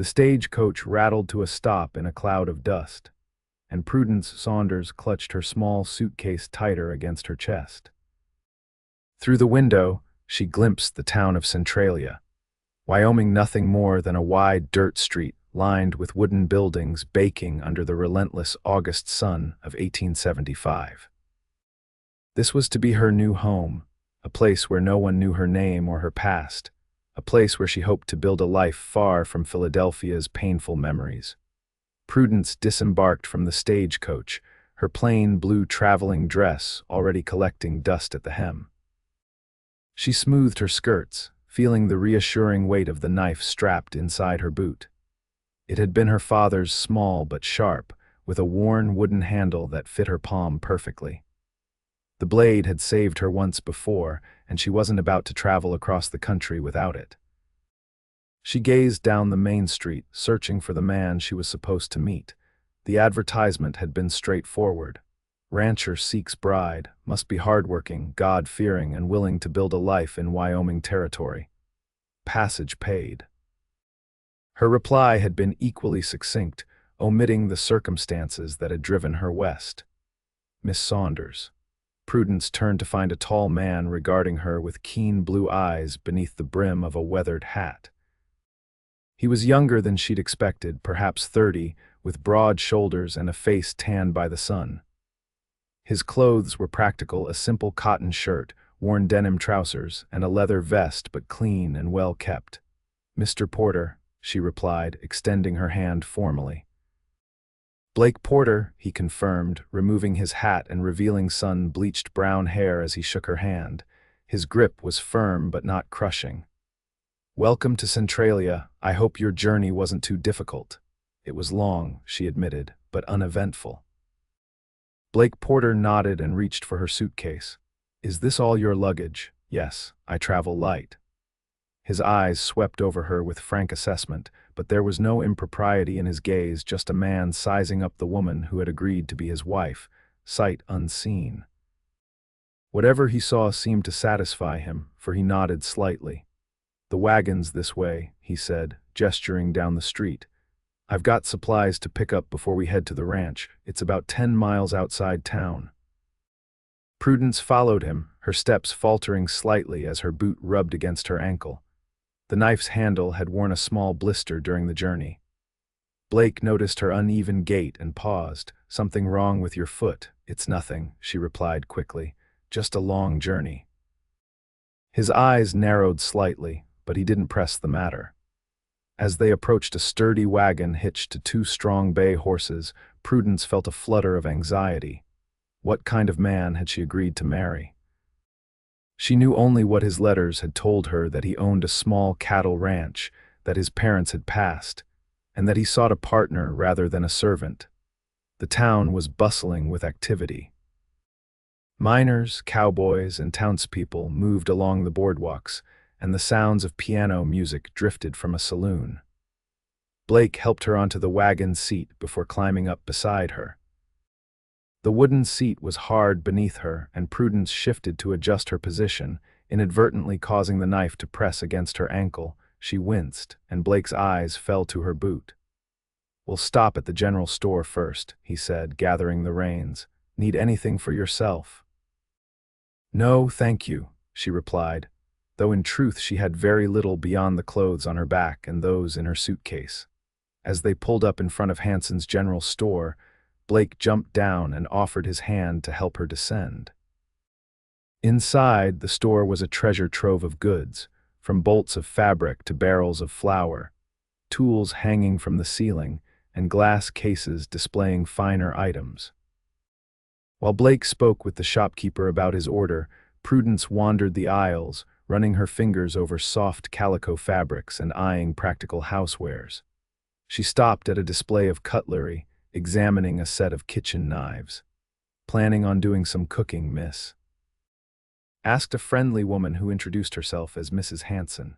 The stagecoach rattled to a stop in a cloud of dust, and Prudence Saunders clutched her small suitcase tighter against her chest. Through the window, she glimpsed the town of Centralia, Wyoming nothing more than a wide dirt street lined with wooden buildings baking under the relentless August sun of 1875. This was to be her new home, a place where no one knew her name or her past, a place where she hoped to build a life far from Philadelphia's painful memories. Prudence disembarked from the stagecoach, her plain blue traveling dress already collecting dust at the hem. She smoothed her skirts, feeling the reassuring weight of the knife strapped inside her boot. It had been her father's, small but sharp, with a worn wooden handle that fit her palm perfectly. The blade had saved her once before, and she wasn't about to travel across the country without it. She gazed down the main street, searching for the man she was supposed to meet. The advertisement had been straightforward. Rancher seeks bride, must be hardworking, God-fearing, and willing to build a life in Wyoming territory. Passage paid. Her reply had been equally succinct, omitting the circumstances that had driven her west. Miss Saunders. Prudence turned to find a tall man regarding her with keen blue eyes beneath the brim of a weathered hat. He was younger than she'd expected, perhaps 30, with broad shoulders and a face tanned by the sun. His clothes were practical, a simple cotton shirt, worn denim trousers, and a leather vest, but clean and well kept. "Mr. Porter," she replied, extending her hand formally. "Blake Porter," he confirmed, removing his hat and revealing sun-bleached brown hair as he shook her hand. His grip was firm but not crushing. "Welcome to Centralia. I hope your journey wasn't too difficult." "It was long," she admitted, "but uneventful." Blake Porter nodded and reached for her suitcase. "Is this all your luggage?" "Yes, I travel light." His eyes swept over her with frank assessment, but there was no impropriety in his gaze, just a man sizing up the woman who had agreed to be his wife, sight unseen. Whatever he saw seemed to satisfy him, for he nodded slightly. "The wagon's this way," he said, gesturing down the street. "I've got supplies to pick up before we head to the ranch. It's about 10 miles outside town." Prudence followed him, her steps faltering slightly as her boot rubbed against her ankle. The knife's handle had worn a small blister during the journey. Blake noticed her uneven gait and paused. "Something wrong with your foot?" "It's nothing," she replied quickly. "Just a long journey." His eyes narrowed slightly, but he didn't press the matter. As they approached a sturdy wagon hitched to 2 strong bay horses, Prudence felt a flutter of anxiety. What kind of man had she agreed to marry? She knew only what his letters had told her, that he owned a small cattle ranch, that his parents had passed, and that he sought a partner rather than a servant. The town was bustling with activity. Miners, cowboys, and townspeople moved along the boardwalks, and the sounds of piano music drifted from a saloon. Blake helped her onto the wagon seat before climbing up beside her. The wooden seat was hard beneath her, and Prudence shifted to adjust her position, inadvertently causing the knife to press against her ankle. She winced, and Blake's eyes fell to her boot. "We'll stop at the general store first," he said, gathering the reins. "Need anything for yourself?" "No, thank you," she replied, though in truth she had very little beyond the clothes on her back and those in her suitcase. As they pulled up in front of Hanson's general store, Blake jumped down and offered his hand to help her descend. Inside, the store was a treasure trove of goods, from bolts of fabric to barrels of flour, tools hanging from the ceiling, and glass cases displaying finer items. While Blake spoke with the shopkeeper about his order, Prudence wandered the aisles, running her fingers over soft calico fabrics and eyeing practical housewares. She stopped at a display of cutlery, examining a set of kitchen knives. "Planning on doing some cooking, miss?" asked a friendly woman who introduced herself as Mrs. Hanson.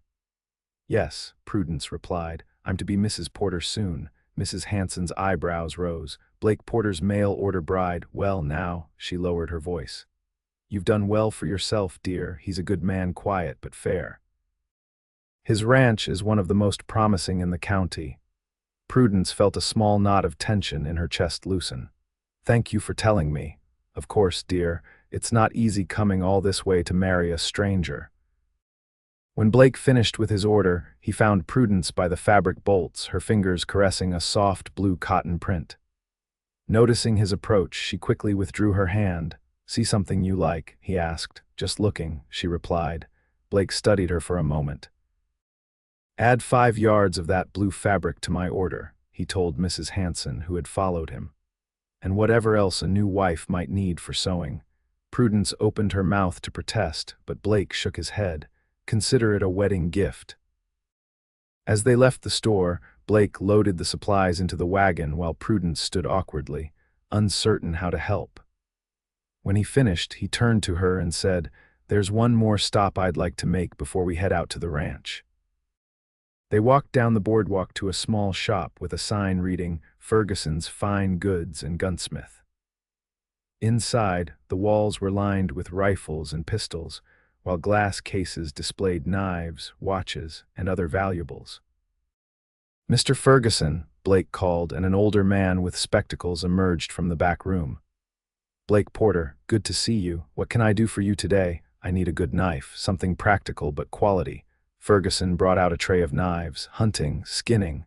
"Yes," Prudence replied. "I'm to be Mrs. Porter soon." Mrs. Hanson's eyebrows rose. "Blake Porter's mail-order bride. Well, now," she lowered her voice. "You've done well for yourself, dear. He's a good man, quiet but fair. His ranch is one of the most promising in the county. Prudence felt a small knot of tension in her chest loosen. "Thank you for telling me. Of course, dear, it's not easy coming all this way to marry a stranger." When Blake finished with his order, he found Prudence by the fabric bolts, her fingers caressing a soft blue cotton print. Noticing his approach, she quickly withdrew her hand. "See something you like?" he asked. "Just looking," she replied. Blake studied her for a moment. "Add 5 yards of that blue fabric to my order," he told Mrs. Hanson, who had followed him. "And whatever else a new wife might need for sewing." Prudence opened her mouth to protest, but Blake shook his head. "Consider it a wedding gift." As they left the store, Blake loaded the supplies into the wagon while Prudence stood awkwardly, uncertain how to help. When he finished, he turned to her and said, "There's one more stop I'd like to make before we head out to the ranch." They walked down the boardwalk to a small shop with a sign reading, "Ferguson's Fine Goods and Gunsmith." Inside, the walls were lined with rifles and pistols, while glass cases displayed knives, watches, and other valuables. "Mr. Ferguson," Blake called, and an older man with spectacles emerged from the back room. "Blake Porter, good to see you. What can I do for you today?" "I need a good knife, something practical but quality." Ferguson brought out a tray of knives, hunting, skinning.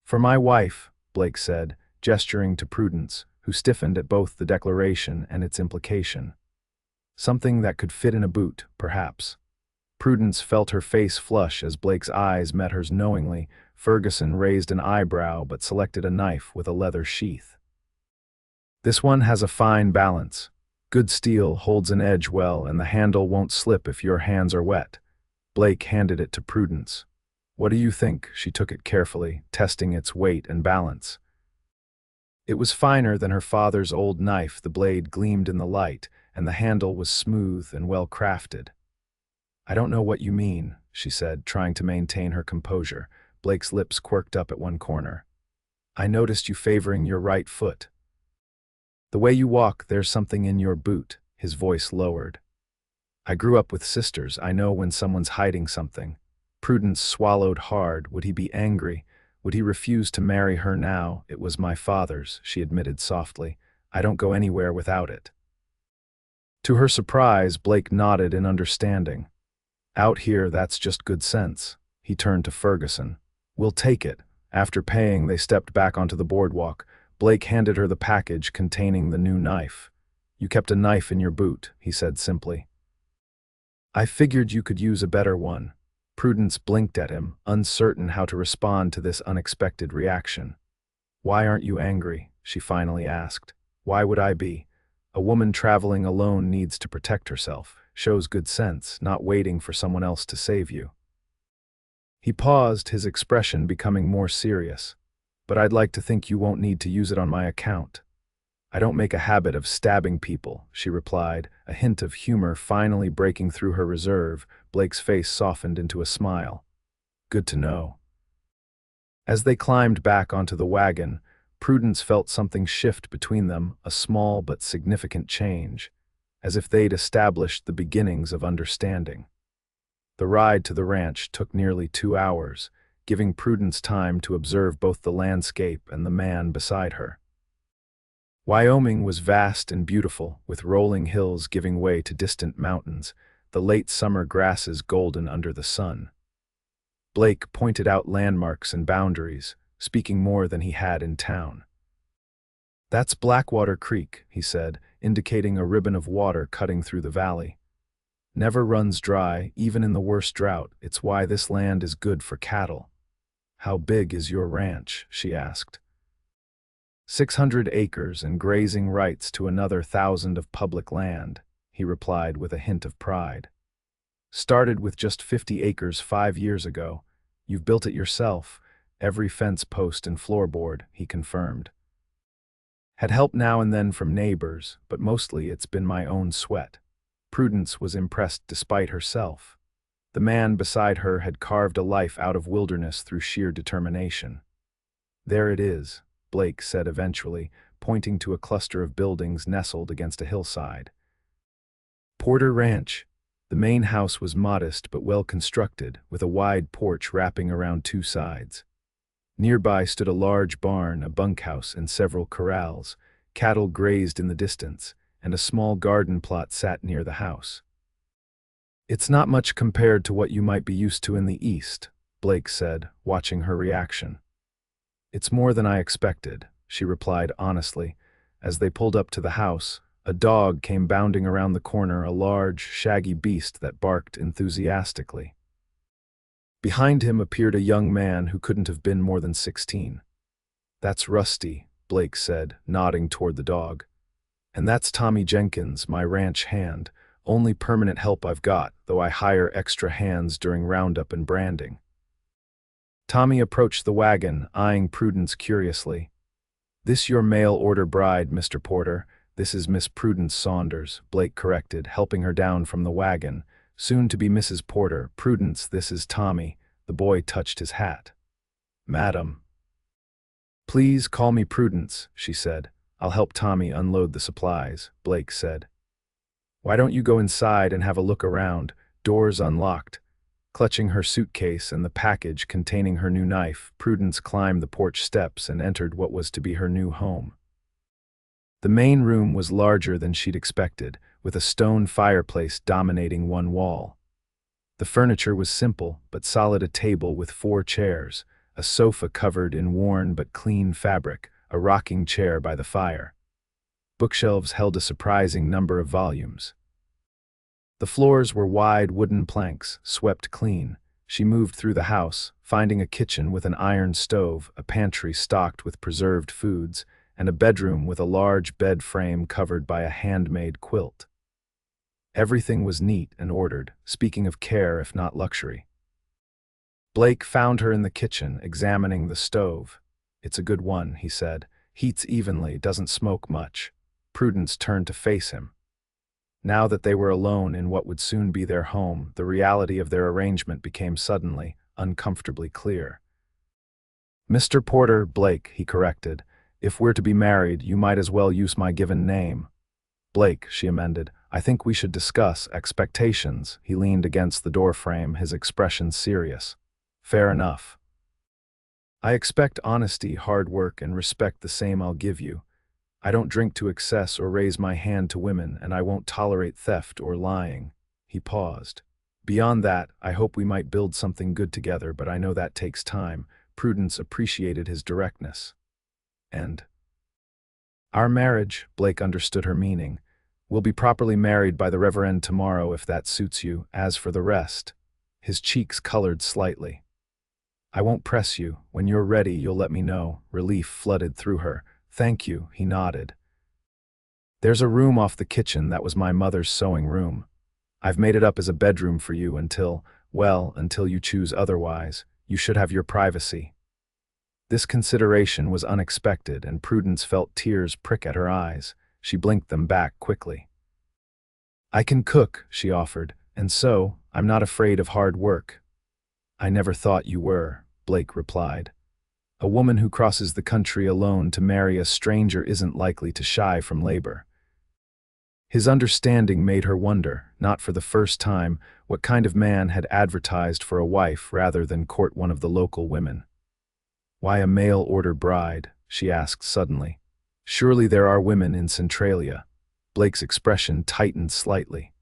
"For my wife," Blake said, gesturing to Prudence, who stiffened at both the declaration and its implication. "Something that could fit in a boot, perhaps." Prudence felt her face flush as Blake's eyes met hers knowingly. Ferguson raised an eyebrow but selected a knife with a leather sheath. "This one has a fine balance. Good steel, holds an edge well, and the handle won't slip if your hands are wet." Blake handed it to Prudence. "What do you think?" She took it carefully, testing its weight and balance. It was finer than her father's old knife. The blade gleamed in the light, and the handle was smooth and well crafted. "I don't know what you mean," she said, trying to maintain her composure. Blake's lips quirked up at one corner. "I noticed you favoring your right foot. The way you walk, there's something in your boot." His voice lowered. "I grew up with sisters. I know when someone's hiding something." Prudence swallowed hard. Would he be angry? Would he refuse to marry her now? "It was my father's," she admitted softly. "I don't go anywhere without it." To her surprise, Blake nodded in understanding. "Out here, that's just good sense." He turned to Ferguson. "We'll take it." After paying, they stepped back onto the boardwalk. Blake handed her the package containing the new knife. "You kept a knife in your boot," he said simply. "I figured you could use a better one." Prudence blinked at him, uncertain how to respond to this unexpected reaction. "Why aren't you angry?" she finally asked. "Why would I be? A woman traveling alone needs to protect herself. Shows good sense, not waiting for someone else to save you." He paused, his expression becoming more serious. "But I'd like to think you won't need to use it on my account." "I don't make a habit of stabbing people," she replied, a hint of humor finally breaking through her reserve. Blake's face softened into a smile. "Good to know." As they climbed back onto the wagon, Prudence felt something shift between them, a small but significant change, as if they'd established the beginnings of understanding. The ride to the ranch took nearly 2 hours, giving Prudence time to observe both the landscape and the man beside her. Wyoming was vast and beautiful, with rolling hills giving way to distant mountains, the late summer grasses golden under the sun. Blake pointed out landmarks and boundaries, speaking more than he had in town. "That's Blackwater Creek," he said, indicating a ribbon of water cutting through the valley. "Never runs dry, even in the worst drought. It's why this land is good for cattle." "How big is your ranch?" she asked. 600 acres and grazing rights to another 1,000 of public land," he replied with a hint of pride. "Started with just 50 acres 5 years ago. You've built it yourself, every fence post and floorboard," he confirmed. "Had help now and then from neighbors, but mostly it's been my own sweat." Prudence was impressed despite herself. The man beside her had carved a life out of wilderness through sheer determination. "There it is," Blake said eventually, pointing to a cluster of buildings nestled against a hillside. Porter Ranch. The main house was modest but well constructed, with a wide porch wrapping around 2 sides. Nearby stood a large barn, a bunkhouse, and several corrals. Cattle grazed in the distance, and a small garden plot sat near the house. "It's not much compared to what you might be used to in the East," Blake said, watching her reaction. "It's more than I expected," she replied honestly. As they pulled up to the house, a dog came bounding around the corner, a large, shaggy beast that barked enthusiastically. Behind him appeared a young man who couldn't have been more than 16. "That's Rusty," Blake said, nodding toward the dog. "And that's Tommy Jenkins, my ranch hand. Only permanent help I've got, though I hire extra hands during roundup and branding." Tommy approached the wagon, eyeing Prudence curiously. "This your mail-order bride, Mr. Porter. This is Miss Prudence Saunders," Blake corrected, helping her down from the wagon. "Soon to be Mrs. Porter. Prudence, this is Tommy." The boy touched his hat. "Madam." "Please call me Prudence," she said. "I'll help Tommy unload the supplies," Blake said. "Why don't you go inside and have a look around? Doors unlocked." Clutching her suitcase and the package containing her new knife, Prudence climbed the porch steps and entered what was to be her new home. The main room was larger than she'd expected, with a stone fireplace dominating one wall. The furniture was simple but solid: a table with 4 chairs, a sofa covered in worn but clean fabric, a rocking chair by the fire. Bookshelves held a surprising number of volumes. The floors were wide wooden planks, swept clean. She moved through the house, finding a kitchen with an iron stove, a pantry stocked with preserved foods, and a bedroom with a large bed frame covered by a handmade quilt. Everything was neat and ordered, speaking of care if not luxury. Blake found her in the kitchen, examining the stove. "It's a good one," he said. "Heats evenly, doesn't smoke much." Prudence turned to face him. Now that they were alone in what would soon be their home, the reality of their arrangement became suddenly, uncomfortably clear. "Mr. Porter," Blake, he corrected. "If we're to be married, you might as well use my given name." "Blake," she amended. "I think we should discuss expectations." He leaned against the doorframe, his expression serious. "Fair enough. I expect honesty, hard work, and respect, the same I'll give you. I don't drink to excess or raise my hand to women, and I won't tolerate theft or lying." He paused. "Beyond that, I hope we might build something good together, but I know that takes time." Prudence appreciated his directness. "And our marriage," Blake understood her meaning. "We'll be properly married by the Reverend tomorrow, if that suits you. As for the rest—" His cheeks colored slightly. "I won't press you. When you're ready, you'll let me know." Relief flooded through her. "Thank you," he nodded. "There's a room off the kitchen that was my mother's sewing room. I've made it up as a bedroom for you until you choose otherwise. You should have your privacy." This consideration was unexpected, and Prudence felt tears prick at her eyes. She blinked them back quickly. "I can cook," she offered, "and so, I'm not afraid of hard work." "I never thought you were," Blake replied. "A woman who crosses the country alone to marry a stranger isn't likely to shy from labor." His understanding made her wonder, not for the first time, what kind of man had advertised for a wife rather than court one of the local women. "Why a mail-order bride?" she asked suddenly. "Surely there are women in Centralia." Blake's expression tightened slightly.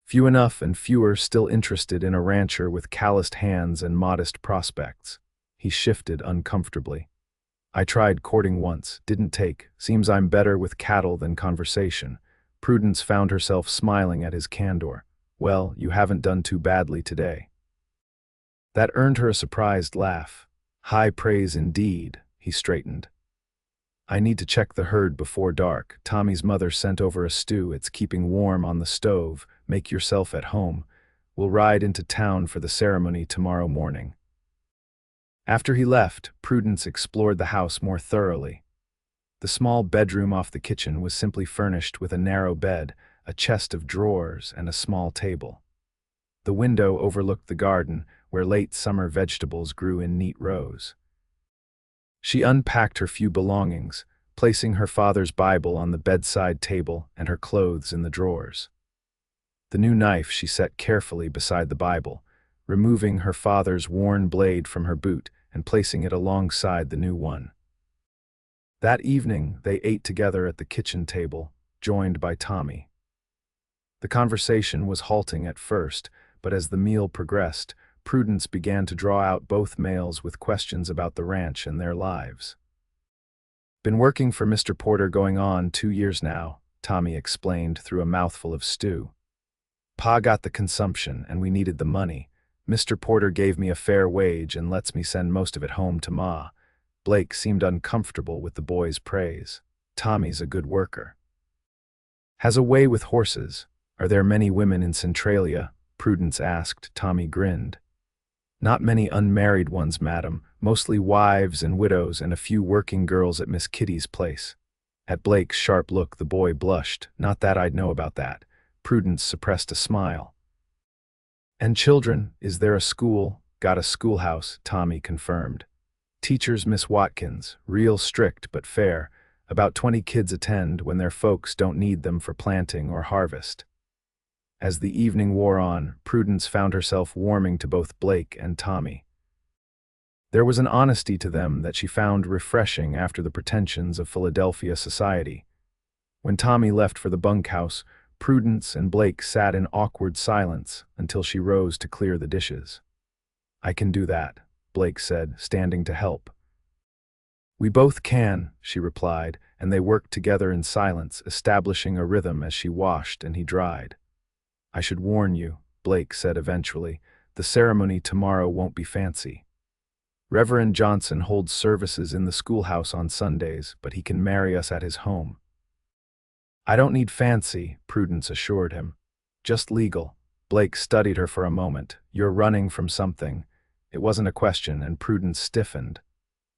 "Few enough, and fewer still interested in a rancher with calloused hands and modest prospects." He shifted uncomfortably. "I tried courting once, didn't take. Seems I'm better with cattle than conversation." Prudence found herself smiling at his candor. "Well, you haven't done too badly today." That earned her a surprised laugh. "High praise indeed," he straightened. "I need to check the herd before dark. Tommy's mother sent over a stew. It's keeping warm on the stove. Make yourself at home. We'll ride into town for the ceremony tomorrow morning." After he left, Prudence explored the house more thoroughly. The small bedroom off the kitchen was simply furnished with a narrow bed, a chest of drawers, and a small table. The window overlooked the garden, where late summer vegetables grew in neat rows. She unpacked her few belongings, placing her father's Bible on the bedside table and her clothes in the drawers. The new knife she set carefully beside the Bible, removing her father's worn blade from her boot and placing it alongside the new one. That evening, they ate together at the kitchen table, joined by Tommy. The conversation was halting at first, but as the meal progressed, Prudence began to draw out both males with questions about the ranch and their lives. "Been working for Mr. Porter going on 2 years now," Tommy explained through a mouthful of stew. "Pa got the consumption, and we needed the money. Mr. Porter gave me a fair wage and lets me send most of it home to Ma." Blake seemed uncomfortable with the boy's praise. "Tommy's a good worker. Has a way with horses. Are there many women in Centralia?" Prudence asked. Tommy grinned. "Not many unmarried ones, madam, mostly wives and widows and a few working girls at Miss Kitty's place." At Blake's sharp look, the boy blushed. "Not that I'd know about that." Prudence suppressed a smile. "And children, is there a school?" "Got a schoolhouse," Tommy confirmed. "Teachers Miss Watkins, real strict but fair. About 20 kids attend when their folks don't need them for planting or harvest." As the evening wore on, Prudence found herself warming to both Blake and Tommy. There was an honesty to them that she found refreshing after the pretensions of Philadelphia society. When Tommy left for the bunkhouse, Prudence and Blake sat in awkward silence until she rose to clear the dishes. "I can do that," Blake said, standing to help. "We both can," she replied, and they worked together in silence, establishing a rhythm as she washed and he dried. "I should warn you," Blake said eventually, "the ceremony tomorrow won't be fancy. Reverend Johnson holds services in the schoolhouse on Sundays, but he can marry us at his home." "I don't need fancy," Prudence assured him. "Just legal." Blake studied her for a moment. "You're running from something." It wasn't a question, and Prudence stiffened.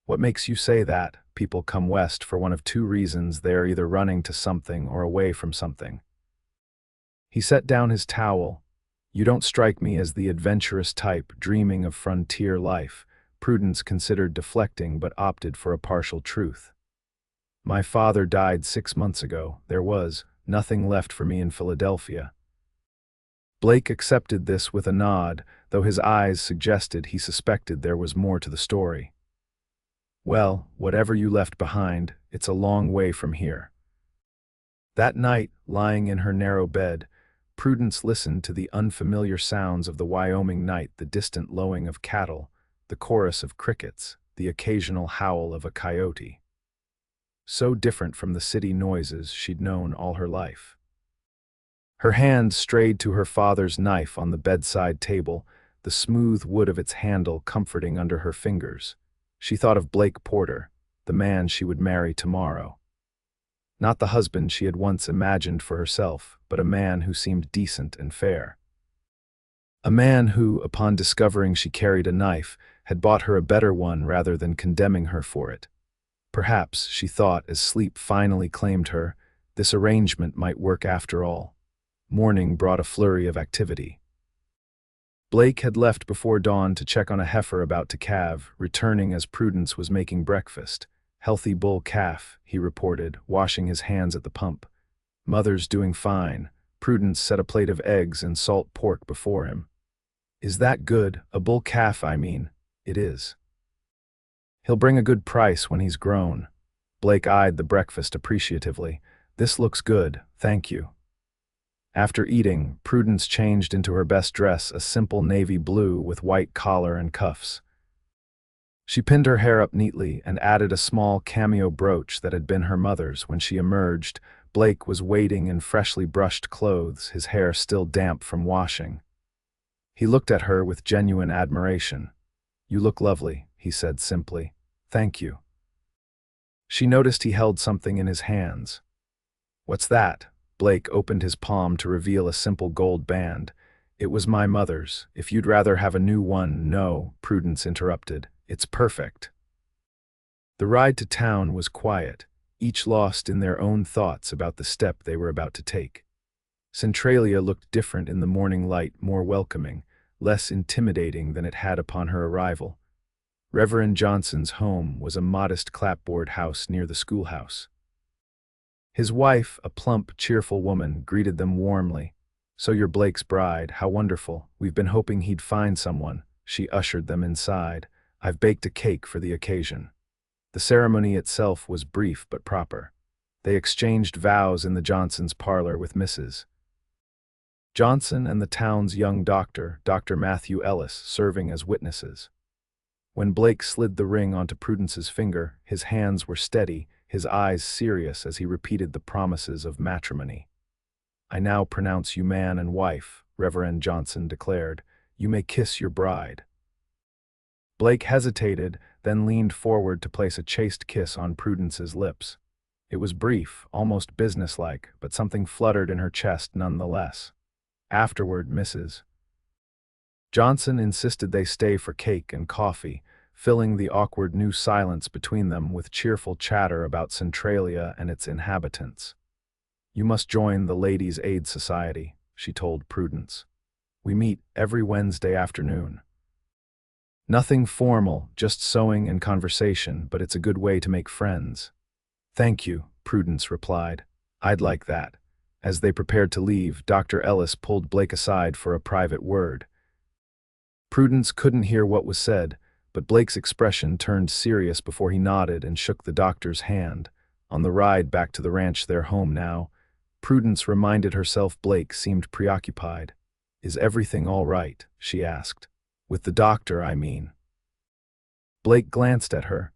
"What makes you say that? People come west for one of two reasons. They are either running to something or away from something." He set down his towel. "You don't strike me as the adventurous type dreaming of frontier life." Prudence considered deflecting but opted for a partial truth. "My father died 6 months ago. There was nothing left for me in Philadelphia." Blake accepted this with a nod, though his eyes suggested he suspected there was more to the story. "Well, whatever you left behind, it's a long way from here." That night, lying in her narrow bed, Prudence listened to the unfamiliar sounds of the Wyoming night, the distant lowing of cattle, the chorus of crickets, the occasional howl of a coyote. So different from the city noises she'd known all her life. Her hand strayed to her father's knife on the bedside table, the smooth wood of its handle comforting under her fingers. She thought of Blake Porter, the man she would marry tomorrow. Not the husband she had once imagined for herself, but a man who seemed decent and fair. A man who, upon discovering she carried a knife, had bought her a better one rather than condemning her for it. Perhaps, she thought as sleep finally claimed her, this arrangement might work after all. Morning brought a flurry of activity. Blake had left before dawn to check on a heifer about to calve, returning as Prudence was making breakfast. "Healthy bull calf," he reported, washing his hands at the pump. "Mother's doing fine." Prudence set a plate of eggs and salt pork before him. "Is that good? A bull calf, I mean." "It is. He'll bring a good price when he's grown." Blake eyed the breakfast appreciatively. "This looks good, thank you." After eating, Prudence changed into her best dress, a simple navy blue with white collar and cuffs. She pinned her hair up neatly and added a small cameo brooch that had been her mother's. When she emerged, Blake was waiting in freshly brushed clothes, his hair still damp from washing. He looked at her with genuine admiration. "You look lovely," he said simply. "Thank you." She noticed he held something in his hands. "What's that?" Blake opened his palm to reveal a simple gold band. "It was my mother's. If you'd rather have a new one—" "No," Prudence interrupted. "It's perfect." The ride to town was quiet, each lost in their own thoughts about the step they were about to take. Centralia looked different in the morning light, more welcoming, less intimidating than it had upon her arrival. Reverend Johnson's home was a modest clapboard house near the schoolhouse. His wife, a plump, cheerful woman, greeted them warmly. "So you're Blake's bride, how wonderful. We've been hoping he'd find someone." She ushered them inside. I've baked a cake for the occasion." The ceremony itself was brief but proper. They exchanged vows in the Johnsons' parlor with Mrs. Johnson and the town's young doctor, Dr. Matthew Ellis, serving as witnesses. When Blake slid the ring onto Prudence's finger, his hands were steady, his eyes serious as he repeated the promises of matrimony. "I now pronounce you man and wife," Reverend Johnson declared. "You may kiss your bride." Blake hesitated, then leaned forward to place a chaste kiss on Prudence's lips. It was brief, almost businesslike, but something fluttered in her chest nonetheless. Afterward, Mrs. Johnson insisted they stay for cake and coffee, filling the awkward new silence between them with cheerful chatter about Centralia and its inhabitants. "You must join the Ladies' Aid Society," she told Prudence. "We meet every Wednesday afternoon. Nothing formal, just sewing and conversation, but it's a good way to make friends." "Thank you," Prudence replied. "I'd like that." As they prepared to leave, Dr. Ellis pulled Blake aside for a private word. Prudence couldn't hear what was said, but Blake's expression turned serious before he nodded and shook the doctor's hand. On the ride back to the ranch, their home now, Prudence reminded herself Blake seemed preoccupied. "Is everything all right?" she asked. "With the doctor, I mean." Blake glanced at her.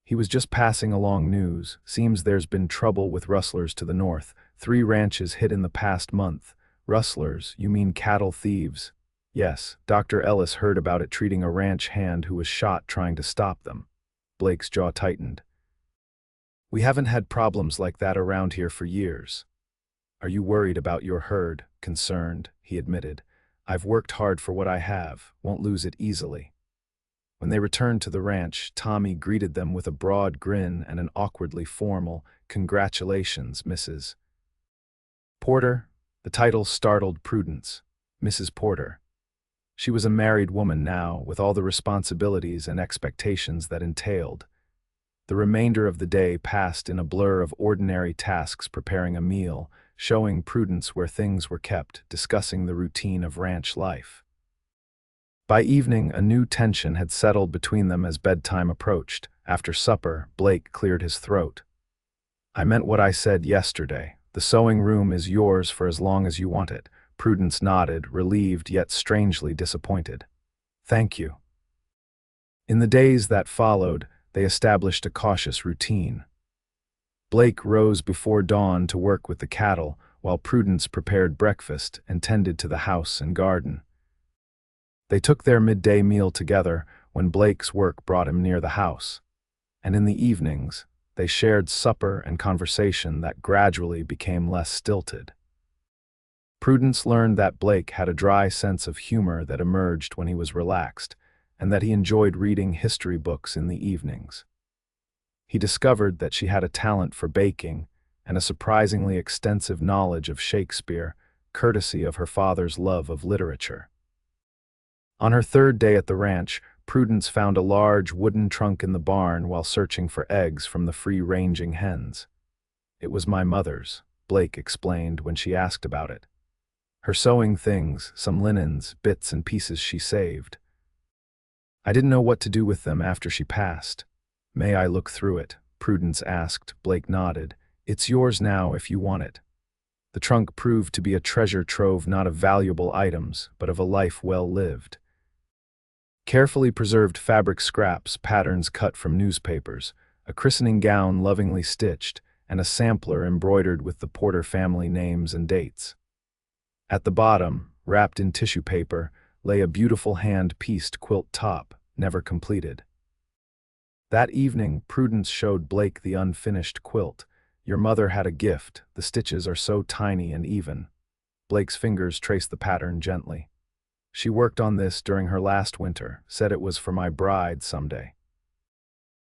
"He was just passing along news. Seems there's been trouble with rustlers to the north. 3 ranches hit in the past month." "Rustlers, you mean cattle thieves?" "Yes, Dr. Ellis heard about it treating a ranch hand who was shot trying to stop them." Blake's jaw tightened. "We haven't had problems like that around here for years." "Are you worried about your herd?" "Concerned," he admitted. "I've worked hard for what I have, won't lose it easily." When they returned to the ranch, Tommy greeted them with a broad grin and an awkwardly formal, "Congratulations, Mrs. Porter." The title startled Prudence. Mrs. Porter. She was a married woman now, with all the responsibilities and expectations that entailed. The remainder of the day passed in a blur of ordinary tasks, preparing a meal, showing Prudence where things were kept, discussing the routine of ranch life. By evening, a new tension had settled between them as bedtime approached. After supper, Blake cleared his throat. "I meant what I said yesterday. The sewing room is yours for as long as you want it." Prudence nodded, relieved yet strangely disappointed. "Thank you." In the days that followed, they established a cautious routine. Blake rose before dawn to work with the cattle, while Prudence prepared breakfast and tended to the house and garden. They took their midday meal together when Blake's work brought him near the house, and in the evenings, they shared supper and conversation that gradually became less stilted. Prudence learned that Blake had a dry sense of humor that emerged when he was relaxed, and that he enjoyed reading history books in the evenings. He discovered that she had a talent for baking and a surprisingly extensive knowledge of Shakespeare, courtesy of her father's love of literature. On her 3rd day at the ranch, Prudence found a large wooden trunk in the barn while searching for eggs from the free-ranging hens. "It was my mother's," Blake explained when she asked about it. "Her sewing things, some linens, bits and pieces she saved. I didn't know what to do with them after she passed." "May I look through it?" Prudence asked. Blake nodded. "It's yours now if you want it." The trunk proved to be a treasure trove not of valuable items, but of a life well lived. Carefully preserved fabric scraps, patterns cut from newspapers, a christening gown lovingly stitched, and a sampler embroidered with the Porter family names and dates. At the bottom, wrapped in tissue paper, lay a beautiful hand-pieced quilt top, never completed. That evening, Prudence showed Blake the unfinished quilt. "Your mother had a gift. The stitches are so tiny and even." Blake's fingers traced the pattern gently. "She worked on this during her last winter, said it was for my bride someday."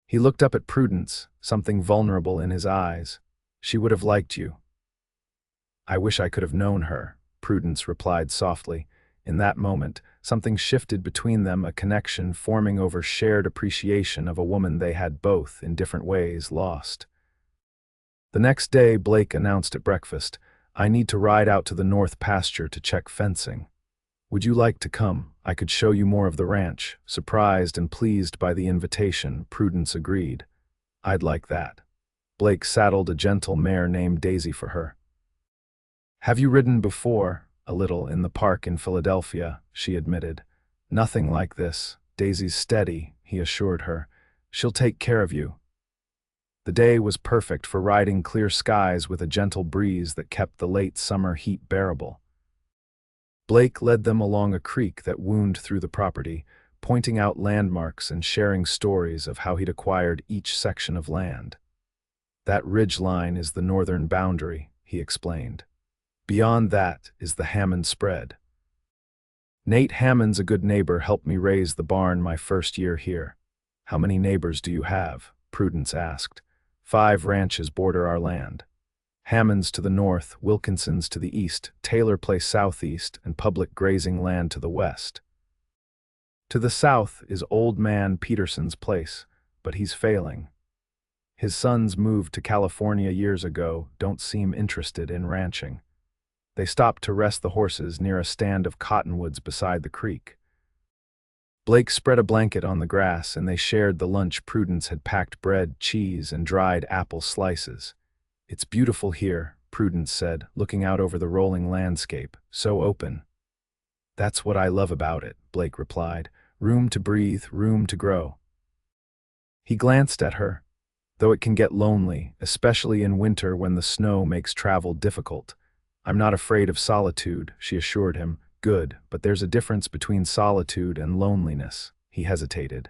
He looked up at Prudence, something vulnerable in his eyes. "She would have liked you." "I wish I could have known her," Prudence replied softly. In that moment, something shifted between them, a connection forming over shared appreciation of a woman they had both, in different ways, lost. The next day, Blake announced at breakfast, "I need to ride out to the north pasture to check fencing." Would you like to come? I could show you more of the ranch." Surprised and pleased by the invitation, Prudence agreed. "I'd like that." Blake saddled a gentle mare named Daisy for her. "Have you ridden before?" "A little, in the park in Philadelphia," she admitted. "Nothing like this. Daisy's steady," he assured her. "She'll take care of you." The day was perfect for riding clear skies with a gentle breeze that kept the late summer heat bearable. Blake led them along a creek that wound through the property, pointing out landmarks and sharing stories of how he'd acquired each section of land. "That ridge line is the northern boundary," he explained. "Beyond that is the Hammond spread. Nate Hammond's a good neighbor, helped me raise the barn my first year here." "How many neighbors do you have?" Prudence asked. 5 ranches border our land. Hammond's to the north, Wilkinson's to the east, Taylor Place southeast, and public grazing land to the west. To the south is Old Man Peterson's place, but he's failing. His sons moved to California years ago, don't seem interested in ranching. They stopped to rest the horses near a stand of cottonwoods beside the creek. Blake spread a blanket on the grass and they shared the lunch. Prudence had packed bread, cheese, and dried apple slices. "It's beautiful here," Prudence said, looking out over the rolling landscape, "so open." "That's what I love about it," Blake replied. "Room to breathe, room to grow." He glanced at her. "Though it can get lonely, especially in winter when the snow makes travel difficult." "I'm not afraid of solitude," she assured him. "Good, but there's a difference between solitude and loneliness." He hesitated.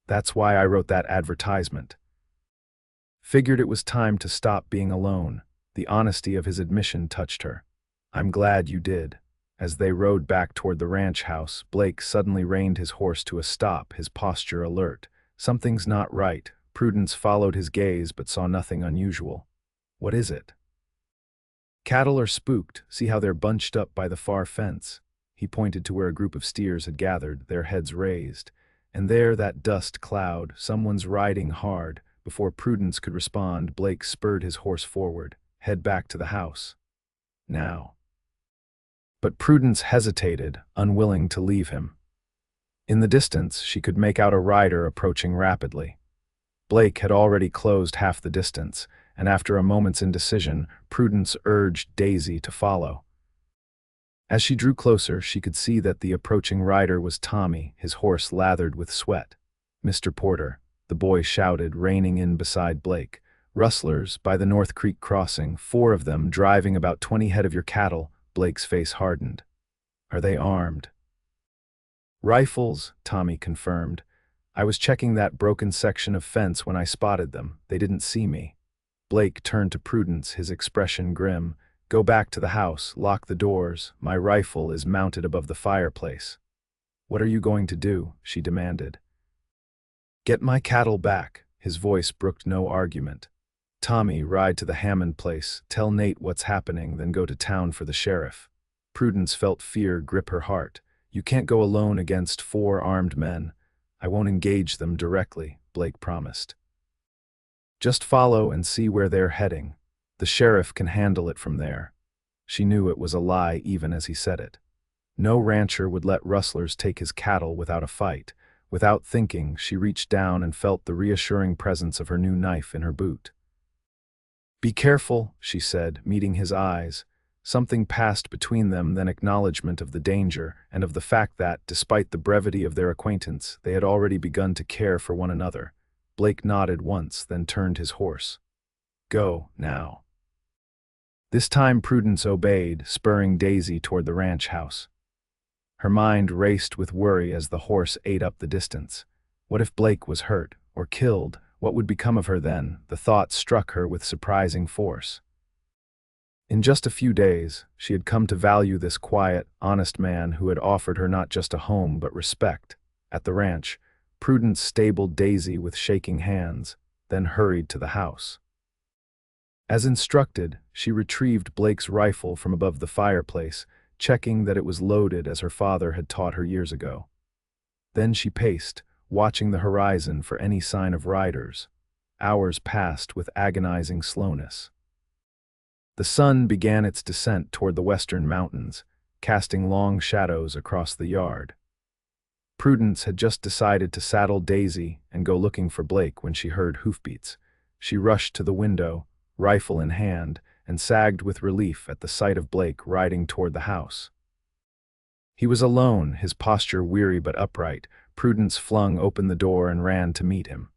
"That's why I wrote that advertisement." Figured it was time to stop being alone. The honesty of his admission touched her. "I'm glad you did." As they rode back toward the ranch house, Blake suddenly reined his horse to a stop, his posture alert. "Something's not right." Prudence followed his gaze but saw nothing unusual. "What is it?" "Cattle are spooked. See how they're bunched up by the far fence." He pointed to where a group of steers had gathered, their heads raised. "And there, that dust cloud. Someone's riding hard." Before Prudence could respond, Blake spurred his horse forward. "Head back to the house. Now." But Prudence hesitated, unwilling to leave him. In the distance, she could make out a rider approaching rapidly. Blake had already closed half the distance, and after a moment's indecision, Prudence urged Daisy to follow. As she drew closer, she could see that the approaching rider was Tommy, his horse lathered with sweat. "Mr. Porter," the boy shouted, reining in beside Blake. "Rustlers, by the North Creek crossing, 4 of them, driving about 20 head of your cattle." Blake's face hardened. "Are they armed?" "Rifles," Tommy confirmed. "I was checking that broken section of fence when I spotted them. They didn't see me." Blake turned to Prudence, his expression grim. "Go back to the house, lock the doors. My rifle is mounted above the fireplace." "What are you going to do?" she demanded. "Get my cattle back." His voice brooked no argument. "Tommy, ride to the Hammond place. Tell Nate what's happening, then go to town for the sheriff." Prudence felt fear grip her heart. "You can't go alone against 4 armed men." "I won't engage them directly," Blake promised. "Just follow and see where they're heading. The sheriff can handle it from there." She knew it was a lie even as he said it. No rancher would let rustlers take his cattle without a fight. Without thinking, she reached down and felt the reassuring presence of her new knife in her boot. "Be careful," she said, meeting his eyes. Something passed between them, then acknowledgement of the danger and of the fact that, despite the brevity of their acquaintance, they had already begun to care for one another. Blake nodded once, then turned his horse. "Go, now." This time Prudence obeyed, spurring Daisy toward the ranch house. Her mind raced with worry as the horse ate up the distance. What if Blake was hurt, or killed? What would become of her then? The thought struck her with surprising force. In just a few days, she had come to value this quiet, honest man who had offered her not just a home but respect. At the ranch, Prudence stabled Daisy with shaking hands, then hurried to the house. As instructed, she retrieved Blake's rifle from above the fireplace, checking that it was loaded as her father had taught her years ago. Then she paced, watching the horizon for any sign of riders. Hours passed with agonizing slowness. The sun began its descent toward the western mountains. casting long shadows across the yard. Prudence had just decided to saddle Daisy and go looking for Blake when she heard hoofbeats. She rushed to the window, rifle in hand, and sagged with relief at the sight of Blake riding toward the house. He was alone, his posture weary but upright. Prudence flung open the door and ran to meet him.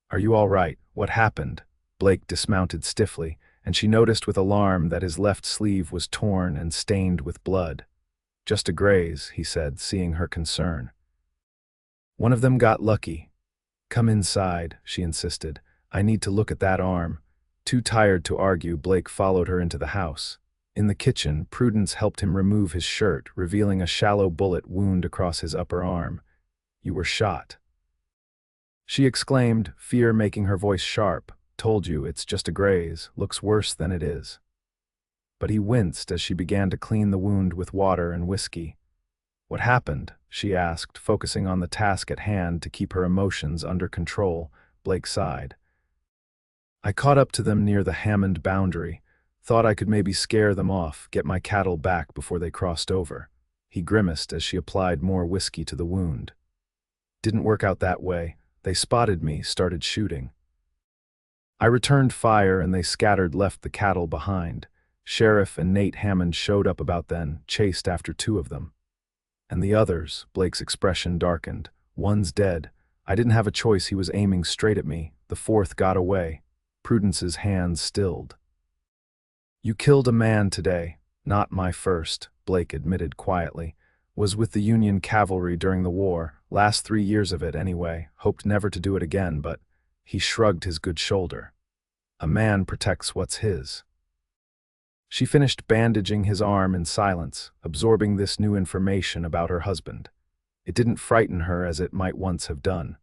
"Are you all right? What happened?" Blake dismounted stiffly, and she noticed with alarm that his left sleeve was torn and stained with blood. "Just a graze," he said, seeing her concern. "One of them got lucky." "Come inside," she insisted. "I need to look at that arm." Too tired to argue, Blake followed her into the house. In the kitchen, Prudence helped him remove his shirt, revealing a shallow bullet wound across his upper arm. "You were shot," she exclaimed, fear making her voice sharp. "Told you, it's just a graze. Looks worse than it is." But he winced as she began to clean the wound with water and whiskey. "What happened?" she asked, focusing on the task at hand to keep her emotions under control. Blake sighed. "I caught up to them near the Hammond boundary. Thought I could maybe scare them off, get my cattle back before they crossed over." He grimaced as she applied more whiskey to the wound. "Didn't work out that way. They spotted me, started shooting. I returned fire and they scattered, left the cattle behind. Sheriff and Nate Hammond showed up about then, chased after 2 of them. And the others," Blake's expression darkened. "One's dead. I didn't have a choice, he was aiming straight at me. The 4th got away." Prudence's hands stilled. "You killed a man today." "Not my first," Blake admitted quietly. "Was with the Union cavalry during the war, last 3 years of it anyway. Hoped never to do it again, but—" He shrugged his good shoulder. "A man protects what's his." She finished bandaging his arm in silence, absorbing this new information about her husband. It didn't frighten her as it might once have done.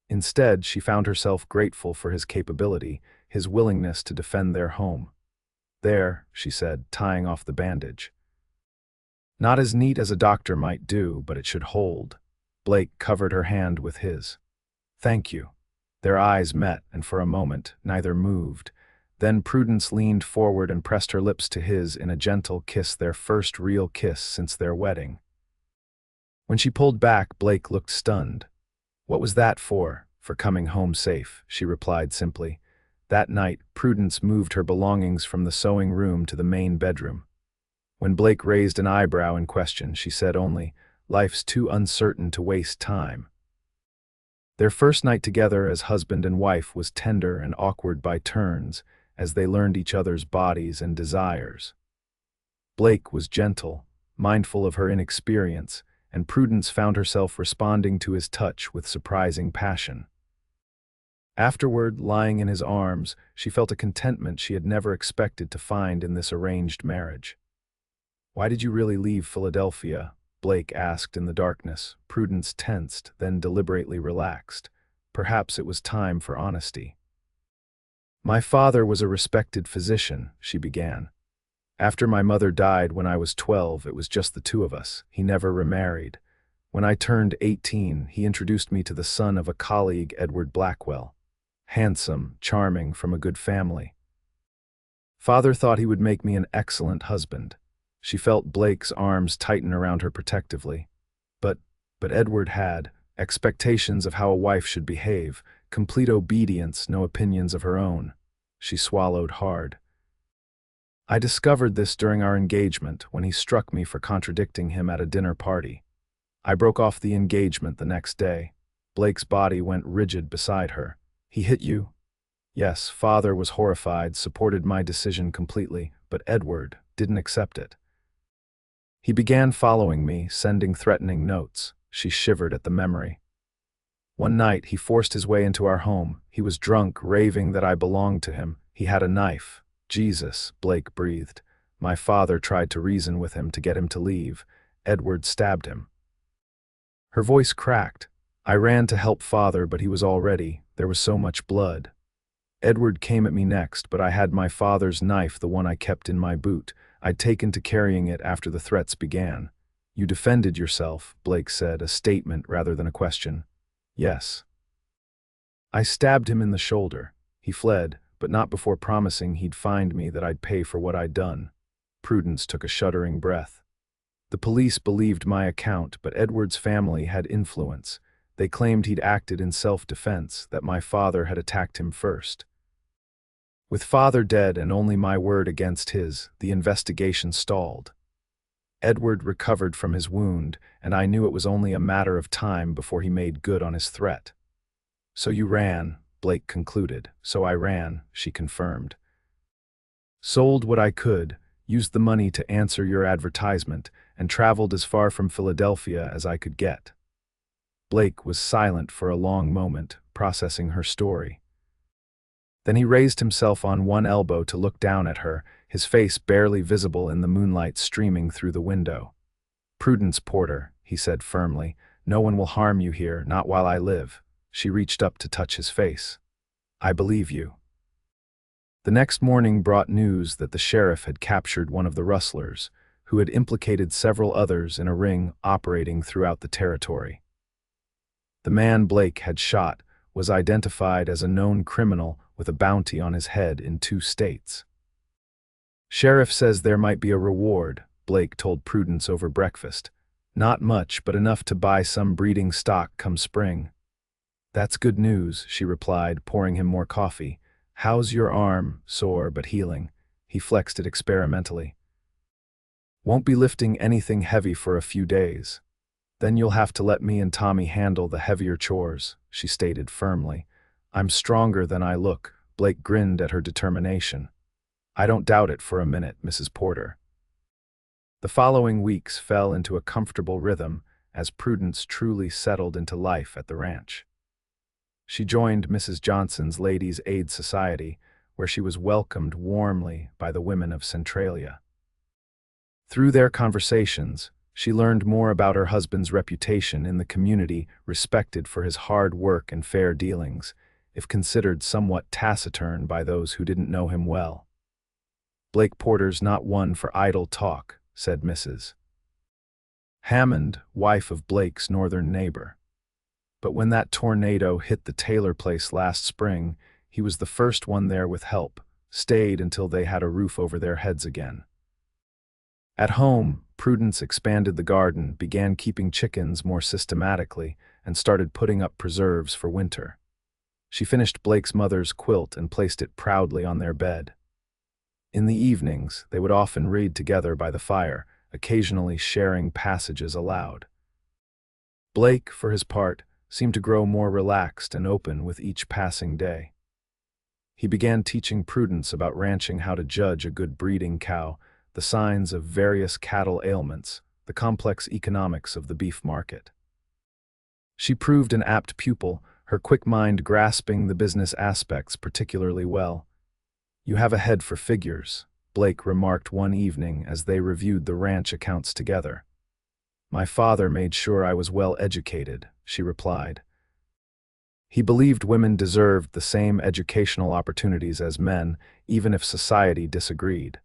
Instead, she found herself grateful for his capability, his willingness to defend their home. "There," she said, tying off the bandage. "Not as neat as a doctor might do, but it should hold." Blake covered her hand with his. "Thank you." Their eyes met, and for a moment, neither moved. Then Prudence leaned forward and pressed her lips to his in a gentle kiss, their first real kiss since their wedding. When she pulled back, Blake looked stunned. "What was that for?" "For coming home safe," she replied simply. That night, Prudence moved her belongings from the sewing room to the main bedroom. When Blake raised an eyebrow in question, she said only, "Life's too uncertain to waste time." Their first night together as husband and wife was tender and awkward by turns, as they learned each other's bodies and desires. Blake was gentle, mindful of her inexperience, and Prudence found herself responding to his touch with surprising passion. Afterward, lying in his arms, she felt a contentment she had never expected to find in this arranged marriage. "Why did you really leave Philadelphia?" Blake asked in the darkness. Prudence tensed, then deliberately relaxed. Perhaps it was time for honesty. "My father was a respected physician," she began. "After my mother died when I was 12, it was just the 2 of us. He never remarried. When I turned 18, he introduced me to the son of a colleague, Edward Blackwell. Handsome, charming, from a good family. Father thought he would make me an excellent husband." She felt Blake's arms tighten around her protectively. But Edward had expectations of how a wife should behave, complete obedience, no opinions of her own. She swallowed hard. "I discovered this during our engagement, when he struck me for contradicting him at a dinner party. I broke off the engagement the next day." Blake's body went rigid beside her. "He hit you?" "Yes." Father was horrified, supported my decision completely, but Edward didn't accept it. "He began following me, sending threatening notes." She shivered at the memory. "One night, he forced his way into our home. He was drunk, raving that I belonged to him. He had a knife." "Jesus," Blake breathed. "My father tried to reason with him to get him to leave. Edward stabbed him." Her voice cracked. "I ran to help father, but he was already. There was so much blood. Edward came at me next, but I had my father's knife, the one I kept in my boot. I'd taken to carrying it after the threats began." "You defended yourself," Blake said, a statement rather than a question. "Yes." "I stabbed him in the shoulder. He fled, but not before promising he'd find me, that I'd pay for what I'd done." Prudence took a shuddering breath. The police believed my account, but Edward's family had influence. They claimed he'd acted in self-defense, that my father had attacked him first. With father dead and only my word against his, the investigation stalled. Edward recovered from his wound, and I knew it was only a matter of time before he made good on his threat. "So you ran," Blake concluded. "So I ran," she confirmed. "Sold what I could, used the money to answer your advertisement, and traveled as far from Philadelphia as I could get." Blake was silent for a long moment, processing her story. Then he raised himself on one elbow to look down at her, his face barely visible in the moonlight streaming through the window. "Prudence Porter," he said firmly, "no one will harm you here, not while I live." She reached up to touch his face. "I believe you." The next morning brought news that the sheriff had captured one of the rustlers, who had implicated several others in a ring operating throughout the territory. The man Blake had shot was identified as a known criminal with a bounty on his head in 2 states. "Sheriff says there might be a reward," Blake told Prudence over breakfast. "Not much, but enough to buy some breeding stock come spring." "That's good news," she replied, pouring him more coffee. "How's your arm?" "Sore, but healing." He flexed it experimentally. "Won't be lifting anything heavy for a few days. Then you'll have to let me and Tommy handle the heavier chores," she stated firmly. "I'm stronger than I look." Blake grinned at her determination. "I don't doubt it for a minute, Mrs. Porter." The following weeks fell into a comfortable rhythm as Prudence truly settled into life at the ranch. She joined Mrs. Johnson's Ladies' Aid Society, where she was welcomed warmly by the women of Centralia. Through their conversations, she learned more about her husband's reputation in the community, respected for his hard work and fair dealings, if considered somewhat taciturn by those who didn't know him well. "Blake Porter's not one for idle talk," said Mrs. Hammond, wife of Blake's northern neighbor. "But when that tornado hit the Taylor place last spring, he was the first one there with help, stayed until they had a roof over their heads again." At home, Prudence expanded the garden, began keeping chickens more systematically, and started putting up preserves for winter. She finished Blake's mother's quilt and placed it proudly on their bed. In the evenings, they would often read together by the fire, occasionally sharing passages aloud. Blake, for his part, seemed to grow more relaxed and open with each passing day. He began teaching Prudence about ranching, how to judge a good breeding cow, the signs of various cattle ailments, the complex economics of the beef market. She proved an apt pupil, her quick mind grasping the business aspects particularly well. "You have a head for figures," Blake remarked one evening as they reviewed the ranch accounts together. "My father made sure I was well educated," she replied. He believed women deserved the same educational opportunities as men, even if society disagreed.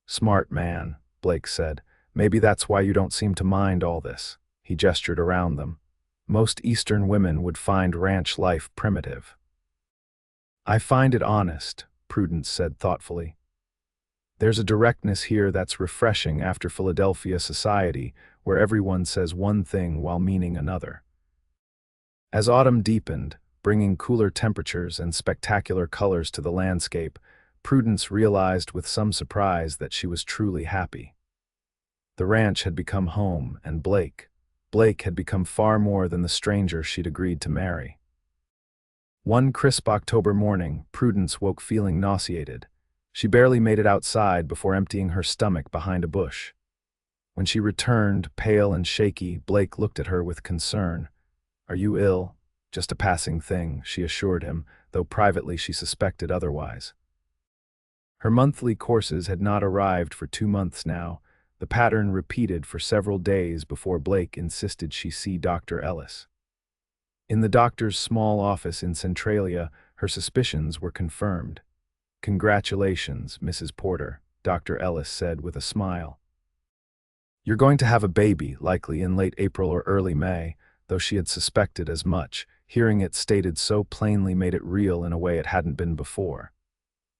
"Smart man," Blake said. "Maybe that's why you don't seem to mind all this." He gestured around them. "Most Eastern women would find ranch life primitive." "I find it honest," Prudence said thoughtfully. "There's a directness here that's refreshing after Philadelphia society, where everyone says one thing while meaning another." As autumn deepened, bringing cooler temperatures and spectacular colors to the landscape, Prudence realized with some surprise that she was truly happy. The ranch had become home, and Blake had become far more than the stranger she'd agreed to marry. One crisp October morning, Prudence woke feeling nauseated. She barely made it outside before emptying her stomach behind a bush. When she returned, pale and shaky, Blake looked at her with concern. "Are you ill?" "Just a passing thing," she assured him, though privately she suspected otherwise. Her monthly courses had not arrived for 2 months now. The pattern repeated for several days before Blake insisted she see Dr. Ellis. In the doctor's small office in Centralia, her suspicions were confirmed. "Congratulations, Mrs. Porter," Dr. Ellis said with a smile. "You're going to have a baby, likely in late April or early May," though she had suspected as much. Hearing it stated so plainly made it real in a way it hadn't been before.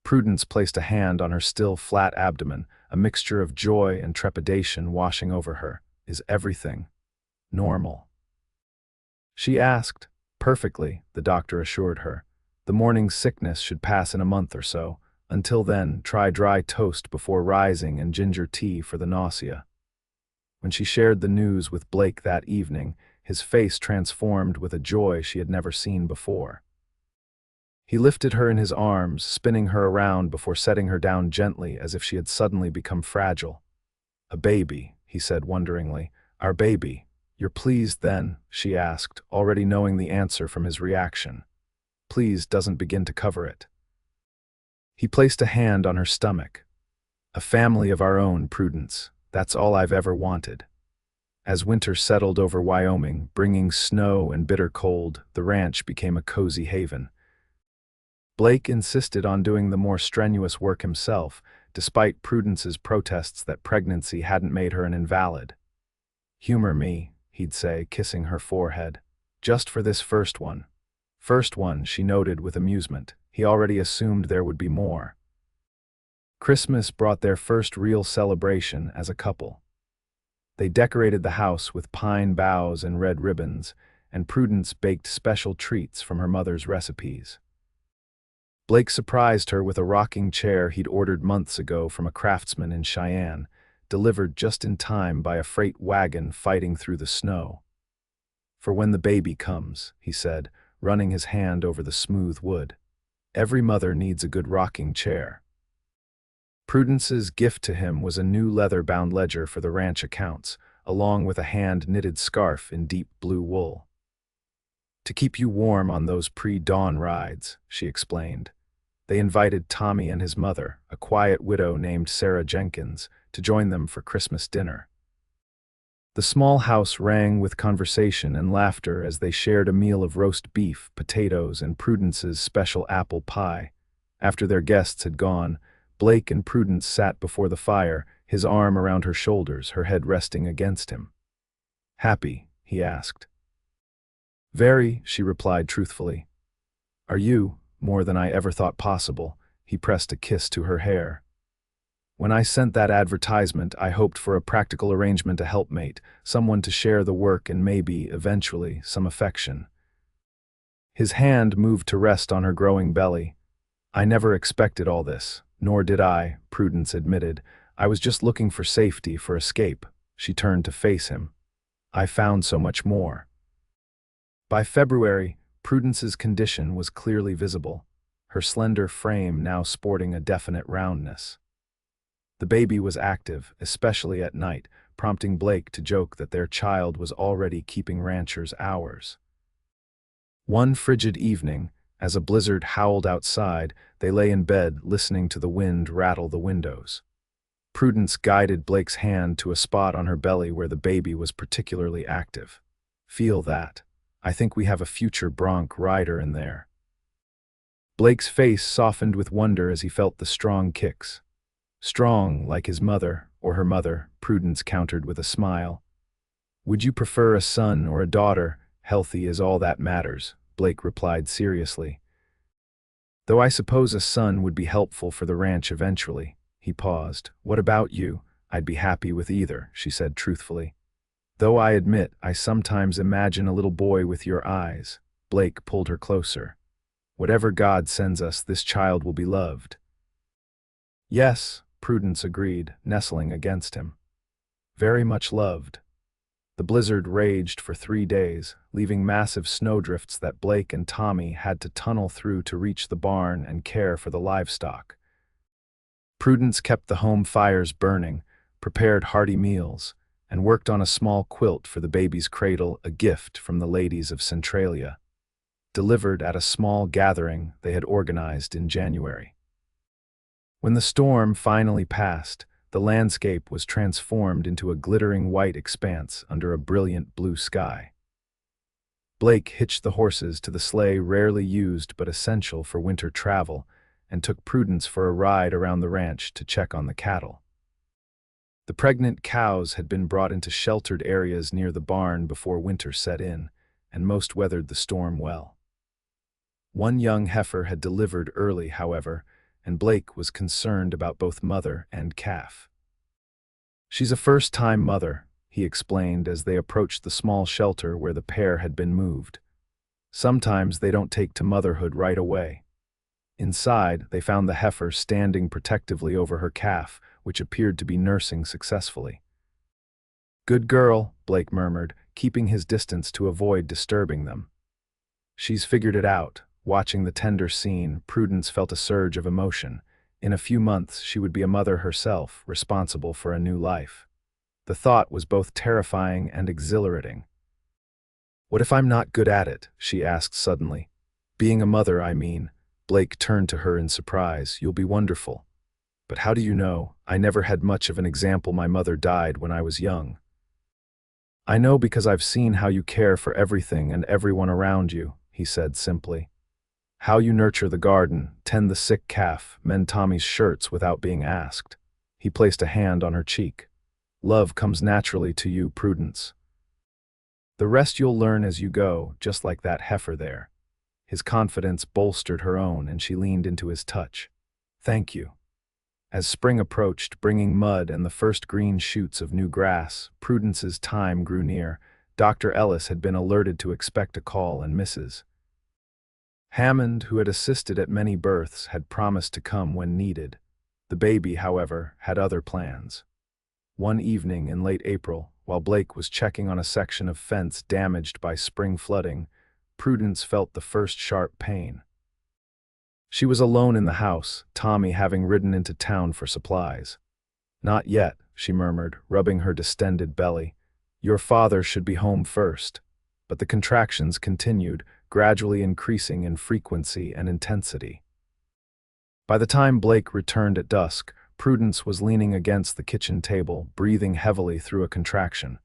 Prudence placed a hand on her still flat abdomen, a mixture of joy and trepidation washing over her. Is everything normal? She asked. Perfectly, the doctor assured her. The morning sickness should pass in a month or so. Until then, try dry toast before rising and ginger tea for the nausea. When she shared the news with Blake that evening, his face transformed with a joy she had never seen before. He lifted her in his arms, spinning her around before setting her down gently as if she had suddenly become fragile. A baby, he said wonderingly. Our baby. You're pleased then? She asked, already knowing the answer from his reaction. Pleased doesn't begin to cover it. He placed a hand on her stomach. A family of our own, Prudence. That's all I've ever wanted. As winter settled over Wyoming, bringing snow and bitter cold, the ranch became a cozy haven. Blake insisted on doing the more strenuous work himself, despite Prudence's protests that pregnancy hadn't made her an invalid. Humor me, he'd say, kissing her forehead. Just for this first one. First one, she noted with amusement. He already assumed there would be more. Christmas brought their first real celebration as a couple. They decorated the house with pine boughs and red ribbons, and Prudence baked special treats from her mother's recipes. Blake surprised her with a rocking chair he'd ordered months ago from a craftsman in Cheyenne, delivered just in time by a freight wagon fighting through the snow. For when the baby comes, he said, running his hand over the smooth wood. Every mother needs a good rocking chair. Prudence's gift to him was a new leather-bound ledger for the ranch accounts, along with a hand-knitted scarf in deep blue wool. To keep you warm on those pre-dawn rides, she explained. They invited Tommy and his mother, a quiet widow named Sarah Jenkins, to join them for Christmas dinner. The small house rang with conversation and laughter as they shared a meal of roast beef, potatoes, and Prudence's special apple pie. After their guests had gone, Blake and Prudence sat before the fire, his arm around her shoulders, her head resting against him. Happy? He asked. Very, she replied truthfully. Are you? More than I ever thought possible. He pressed a kiss to her hair. When I sent that advertisement, I hoped for a practical arrangement, a helpmate, someone to share the work and maybe, eventually, some affection. His hand moved to rest on her growing belly. I never expected all this, nor did I, Prudence admitted. I was just looking for safety, for escape. She turned to face him. I found so much more. By February, Prudence's condition was clearly visible, her slender frame now sporting a definite roundness. The baby was active, especially at night, prompting Blake to joke that their child was already keeping ranchers' hours. One frigid evening, as a blizzard howled outside, they lay in bed listening to the wind rattle the windows. Prudence guided Blake's hand to a spot on her belly where the baby was particularly active. Feel that. I think we have a future bronc rider in there. Blake's face softened with wonder as he felt the strong kicks. Strong, like his mother, or her mother, Prudence countered with a smile. Would you prefer a son or a daughter? Healthy is all that matters, Blake replied seriously. Though I suppose a son would be helpful for the ranch eventually. He paused. What about you? I'd be happy with either, she said truthfully. Though I admit, I sometimes imagine a little boy with your eyes. Blake pulled her closer. Whatever God sends us, this child will be loved. Yes, Prudence agreed, nestling against him. Very much loved. The blizzard raged for 3 days, leaving massive snowdrifts that Blake and Tommy had to tunnel through to reach the barn and care for the livestock. Prudence kept the home fires burning, prepared hearty meals, and worked on a small quilt for the baby's cradle, a gift from the ladies of Centralia, delivered at a small gathering they had organized in January. When the storm finally passed, the landscape was transformed into a glittering white expanse under a brilliant blue sky. Blake hitched the horses to the sleigh rarely used but essential for winter travel and took Prudence for a ride around the ranch to check on the cattle. The pregnant cows had been brought into sheltered areas near the barn before winter set in, and most weathered the storm well. One young heifer had delivered early, however, and Blake was concerned about both mother and calf. "She's a first-time mother," he explained as they approached the small shelter where the pair had been moved. "Sometimes they don't take to motherhood right away." Inside, they found the heifer standing protectively over her calf, which appeared to be nursing successfully. "Good girl," Blake murmured, keeping his distance to avoid disturbing them. "She's figured it out." Watching the tender scene, Prudence felt a surge of emotion. In a few months, she would be a mother herself, responsible for a new life. The thought was both terrifying and exhilarating. "What if I'm not good at it?" she asked suddenly. "Being a mother, I mean." Blake turned to her in surprise. "You'll be wonderful." "But how do you know? I never had much of an example. My mother died when I was young." "I know because I've seen how you care for everything and everyone around you," he said simply. "How you nurture the garden, tend the sick calf, mend Tommy's shirts without being asked." He placed a hand on her cheek. "Love comes naturally to you, Prudence. The rest you'll learn as you go, just like that heifer there." His confidence bolstered her own, and she leaned into his touch. "Thank you." As spring approached, bringing mud and the first green shoots of new grass, Prudence's time grew near. Dr. Ellis had been alerted to expect a call, and Mrs. Hammond, who had assisted at many births, had promised to come when needed. The baby, however, had other plans. One evening in late April, while Blake was checking on a section of fence damaged by spring flooding, Prudence felt the first sharp pain. She was alone in the house, Tommy having ridden into town for supplies. "Not yet," she murmured, rubbing her distended belly. "Your father should be home first." But the contractions continued, gradually increasing in frequency and intensity. By the time Blake returned at dusk, Prudence was leaning against the kitchen table, breathing heavily through a contraction.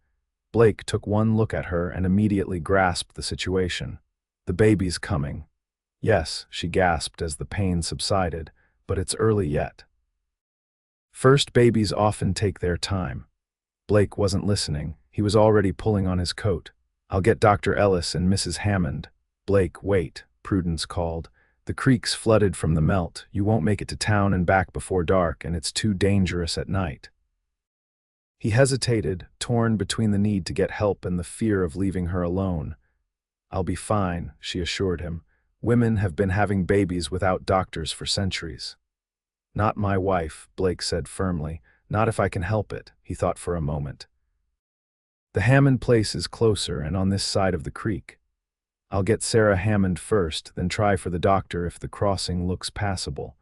Blake took one look at her and immediately grasped the situation. "The baby's coming." "Yes," she gasped as the pain subsided, "but it's early yet." First babies often take their time. Blake wasn't listening. He was already pulling on his coat. "I'll get Dr. Ellis and Mrs. Hammond." "Blake, wait," Prudence called. "The creek's flooded from the melt. You won't make it to town and back before dark, and it's too dangerous at night." He hesitated, torn between the need to get help and the fear of leaving her alone. "I'll be fine," she assured him. "Women have been having babies without doctors for centuries." "Not my wife," Blake said firmly. "Not if I can help it." He thought for a moment. "The Hammond place is closer and on this side of the creek. I'll get Sarah Hammond first, then try for the doctor if the crossing looks passable."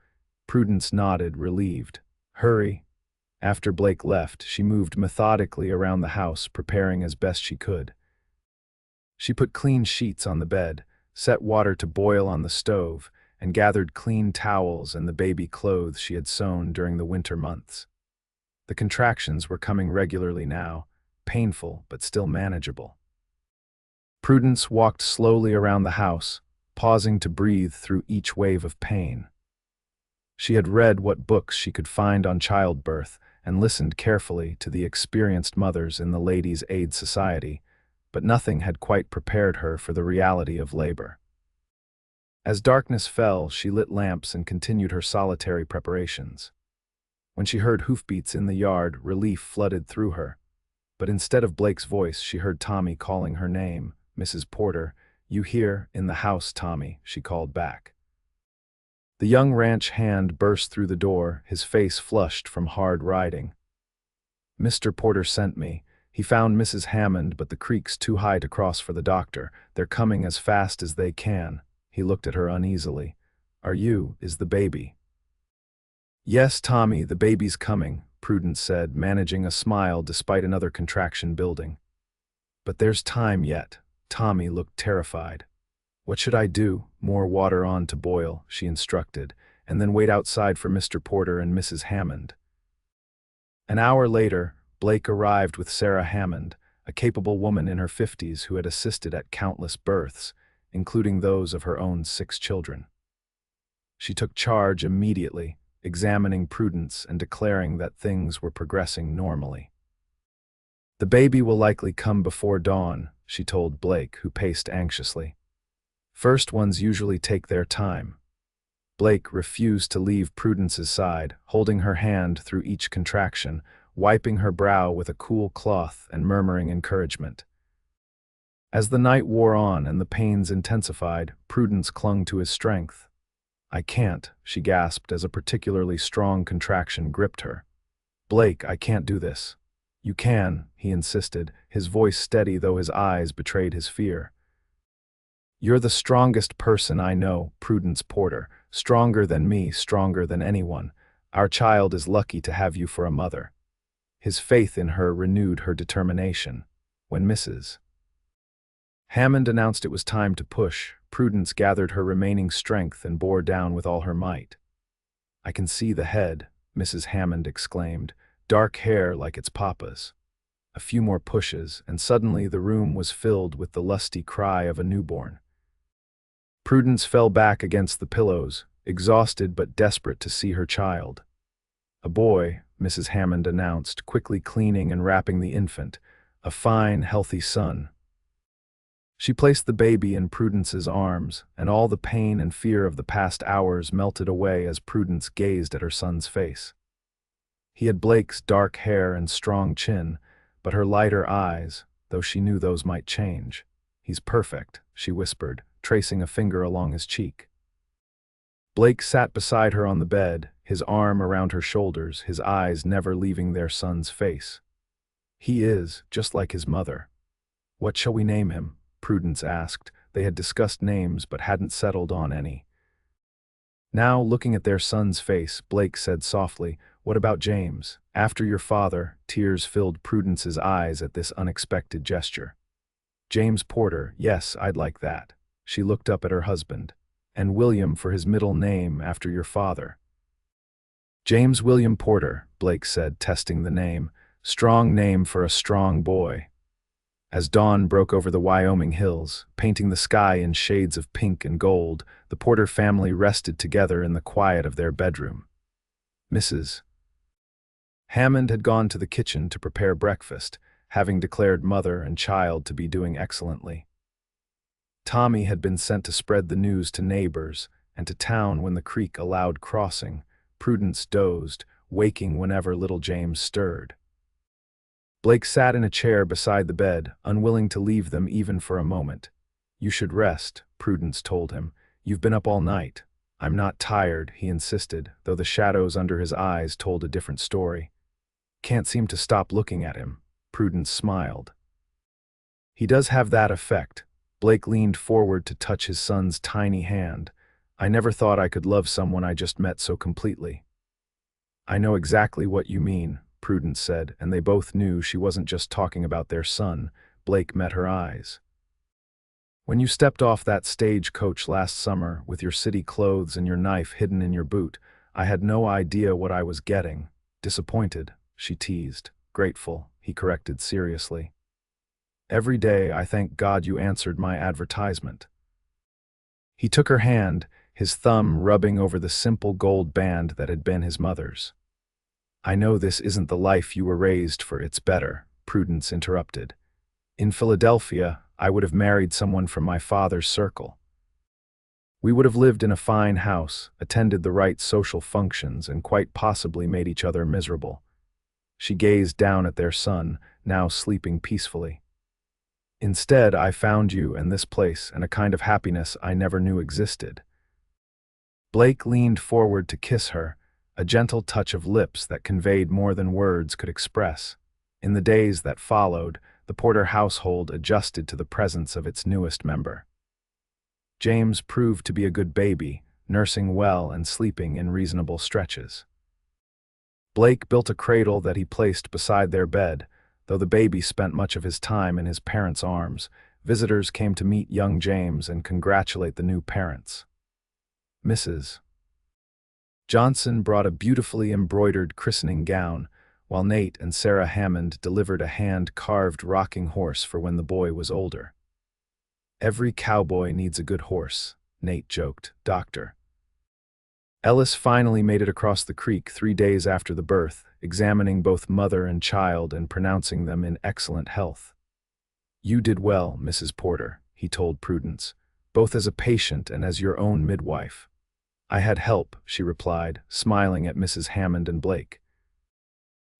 Prudence nodded, relieved. "Hurry." After Blake left, she moved methodically around the house, preparing as best she could. She put clean sheets on the bed, set water to boil on the stove, and gathered clean towels and the baby clothes she had sewn during the winter months. The contractions were coming regularly now, painful but still manageable. Prudence walked slowly around the house, pausing to breathe through each wave of pain. She had read what books she could find on childbirth and listened carefully to the experienced mothers in the Ladies' Aid Society, but nothing had quite prepared her for the reality of labor. As darkness fell, she lit lamps and continued her solitary preparations. When she heard hoofbeats in the yard, relief flooded through her. But instead of Blake's voice, she heard Tommy calling her name. "Mrs. Porter, you here, in the house, Tommy," she called back. The young ranch hand burst through the door, his face flushed from hard riding. "Mr. Porter sent me. He found Mrs. Hammond, but the creek's too high to cross for the doctor. They're coming as fast as they can." He looked at her uneasily. Is the baby?" "Yes, Tommy, the baby's coming," Prudence said, managing a smile despite another contraction building. "But there's time yet." Tommy looked terrified. "What should I do?" "More water on to boil," she instructed, "and then wait outside for Mr. Porter and Mrs. Hammond." An hour later, Blake arrived with Sarah Hammond, a capable woman in her 50s who had assisted at countless births, including those of her own 6 children. She took charge immediately, examining Prudence and declaring that things were progressing normally. "The baby will likely come before dawn," she told Blake, who paced anxiously. "First ones usually take their time." Blake refused to leave Prudence's side, holding her hand through each contraction, wiping her brow with a cool cloth and murmuring encouragement. As the night wore on and the pains intensified, Prudence clung to his strength. "I can't," she gasped as a particularly strong contraction gripped her. "Blake, I can't do this." "You can," he insisted, his voice steady though his eyes betrayed his fear. "You're the strongest person I know, Prudence Porter. Stronger than me, stronger than anyone. Our child is lucky to have you for a mother." His faith in her renewed her determination. When Mrs. Hammond announced it was time to push, Prudence gathered her remaining strength and bore down with all her might. "I can see the head," Mrs. Hammond exclaimed, "dark hair like its papa's." A few more pushes, and suddenly the room was filled with the lusty cry of a newborn. Prudence fell back against the pillows, exhausted but desperate to see her child. "A boy," Mrs. Hammond announced, quickly cleaning and wrapping the infant. "A fine, healthy son." She placed the baby in Prudence's arms, and all the pain and fear of the past hours melted away as Prudence gazed at her son's face. He had Blake's dark hair and strong chin, but her lighter eyes, though she knew those might change. "He's perfect," she whispered, tracing a finger along his cheek. Blake sat beside her on the bed, his arm around her shoulders, his eyes never leaving their son's face. "He is, just like his mother." "What shall we name him?" Prudence asked. They had discussed names but hadn't settled on any. Now, looking at their son's face, Blake said softly, "What about James? After your father?" Tears filled Prudence's eyes at this unexpected gesture. "James Porter, yes, I'd like that." She looked up at her husband. "And William for his middle name after your father." "James William Porter," Blake said, testing the name. "Strong name for a strong boy." As dawn broke over the Wyoming hills, painting the sky in shades of pink and gold, the Porter family rested together in the quiet of their bedroom. Mrs. Hammond had gone to the kitchen to prepare breakfast, having declared mother and child to be doing excellently. Tommy had been sent to spread the news to neighbors and to town when the creek allowed crossing. Prudence dozed, waking whenever little James stirred. Blake sat in a chair beside the bed, unwilling to leave them even for a moment. "You should rest," Prudence told him. "You've been up all night." "I'm not tired," he insisted, though the shadows under his eyes told a different story. "Can't seem to stop looking at him." Prudence smiled. "He does have that effect." Blake leaned forward to touch his son's tiny hand. "I never thought I could love someone I just met so completely." "I know exactly what you mean," Prudence said, and they both knew she wasn't just talking about their son. Blake met her eyes. "When you stepped off that stagecoach last summer, with your city clothes and your knife hidden in your boot, I had no idea what I was getting." "Disappointed," she teased. "Grateful," he corrected seriously. "Every day I thank God you answered my advertisement." He took her hand, his thumb rubbing over the simple gold band that had been his mother's. "I know this isn't the life you were raised for, it's better," Prudence interrupted. "In Philadelphia, I would have married someone from my father's circle. We would have lived in a fine house, attended the right social functions, and quite possibly made each other miserable." She gazed down at their son, now sleeping peacefully. "Instead, I found you and this place and a kind of happiness I never knew existed." Blake leaned forward to kiss her, a gentle touch of lips that conveyed more than words could express. In the days that followed, the Porter household adjusted to the presence of its newest member. James proved to be a good baby, nursing well and sleeping in reasonable stretches. Blake built a cradle that he placed beside their bed. Though the baby spent much of his time in his parents' arms, visitors came to meet young James and congratulate the new parents. Mrs. Johnson brought a beautifully embroidered christening gown, while Nate and Sarah Hammond delivered a hand-carved rocking horse for when the boy was older. "Every cowboy needs a good horse," Nate joked. "Doctor." Ellis finally made it across the creek 3 days after the birth, examining both mother and child and pronouncing them in excellent health. "You did well, Mrs. Porter," he told Prudence, "both as a patient and as your own midwife." I had help, she replied, smiling at Mrs. Hammond and Blake.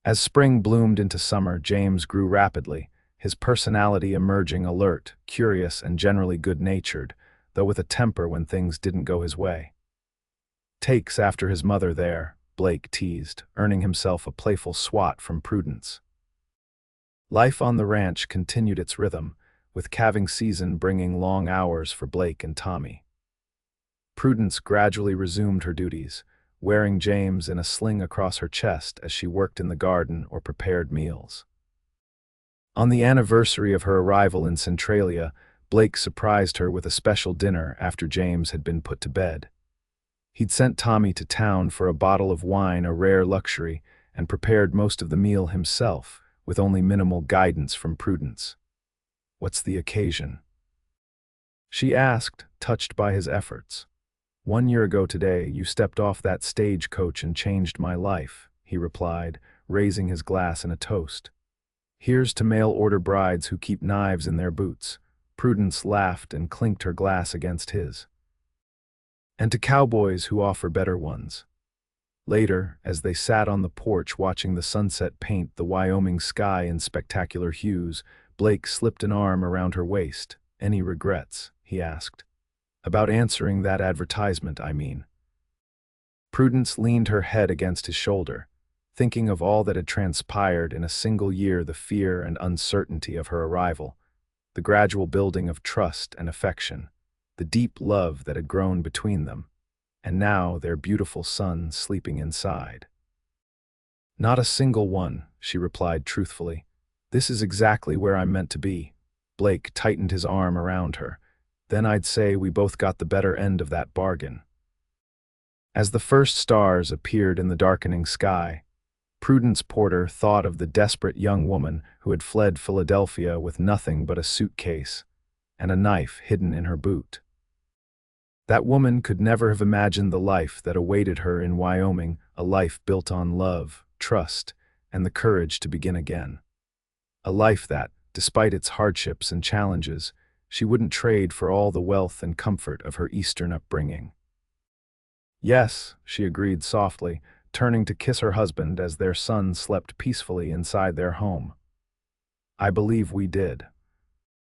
As spring bloomed into summer, James grew rapidly, his personality emerging alert, curious, and generally good-natured, though with a temper when things didn't go his way. Takes after his mother there, Blake teased, earning himself a playful swat from Prudence. Life on the ranch continued its rhythm, with calving season bringing long hours for Blake and Tommy. Prudence gradually resumed her duties, wearing James in a sling across her chest as she worked in the garden or prepared meals. On the anniversary of her arrival in Centralia, Blake surprised her with a special dinner after James had been put to bed. He'd sent Tommy to town for a bottle of wine, a rare luxury, and prepared most of the meal himself, with only minimal guidance from Prudence. "What's the occasion?" she asked, touched by his efforts. "1 year ago today, you stepped off that stagecoach and changed my life," he replied, raising his glass in a toast. "Here's to mail-order brides who keep knives in their boots." Prudence laughed and clinked her glass against his. "And to cowboys who offer better ones." Later, as they sat on the porch watching the sunset paint the Wyoming sky in spectacular hues, Blake slipped an arm around her waist. "Any regrets?" he asked. "About answering that advertisement, I mean." Prudence leaned her head against his shoulder, thinking of all that had transpired in a single year, the fear and uncertainty of her arrival, the gradual building of trust and affection, the deep love that had grown between them, and now their beautiful son sleeping inside. "Not a single one," she replied truthfully. "This is exactly where I'm meant to be." Blake tightened his arm around her. "Then I'd say we both got the better end of that bargain." As the first stars appeared in the darkening sky, Prudence Porter thought of the desperate young woman who had fled Philadelphia with nothing but a suitcase and a knife hidden in her boot. That woman could never have imagined the life that awaited her in Wyoming, a life built on love, trust, and the courage to begin again. A life that, despite its hardships and challenges, she wouldn't trade for all the wealth and comfort of her Eastern upbringing. "Yes," she agreed softly, turning to kiss her husband as their son slept peacefully inside their home. "I believe we did."